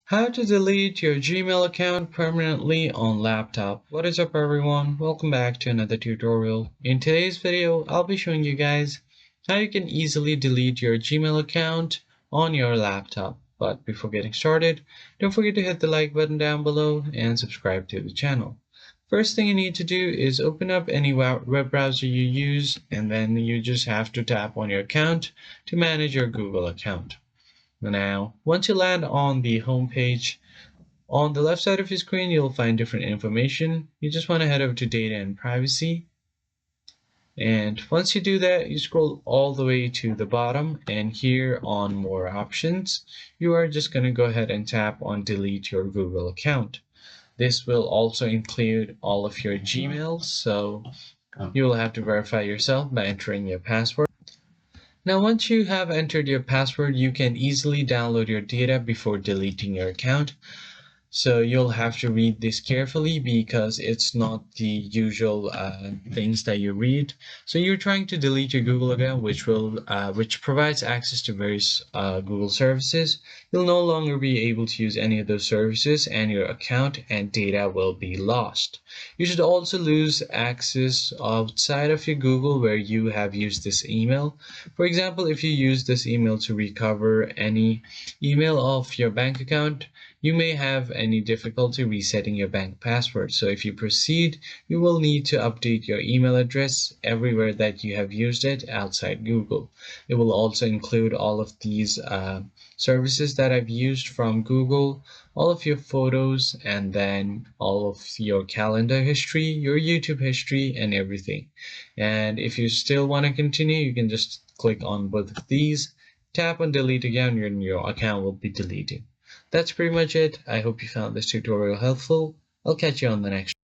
How to delete your Gmail account permanently on laptop. What is up everyone? Welcome back to another tutorial. In today's video, I'll be showing you guys how you can easily delete your Gmail account on your laptop. But before getting started, don't forget to hit the like button down below and subscribe to the channel. First thing you need to do is open up any web browser you use, and then you just have to tap on your account to manage your Google account. Now, once you land on the home page, on the left side of your screen, you'll find different information. You just want to head over to Data and Privacy. And once you do that, you scroll all the way to the bottom, and here on More Options, you are just going to go ahead and tap on Delete your Google account. This will also include all of your Gmails, so you will have to verify yourself by entering your password. Now, once you have entered your password, you can easily download your data before deleting your account. So you'll have to read this carefully because it's not the usual things that you read. So you're trying to delete your Google account, which provides access to various Google services. You'll no longer be able to use any of those services, and your account and data will be lost. You should also lose access outside of your Google where you have used this email. For example, if you use this email to recover any email of your bank account, you may have any difficulty resetting your bank password. So if you proceed, you will need to update your email address everywhere that you have used it outside Google. It will also include all of these services that I've used from Google, all of your photos, and then all of your calendar history, your YouTube history, and everything. And if you still want to continue, you can just click on both of these, tap on delete again, and your account will be deleted. That's pretty much it. I hope you found this tutorial helpful. I'll catch you on the next one.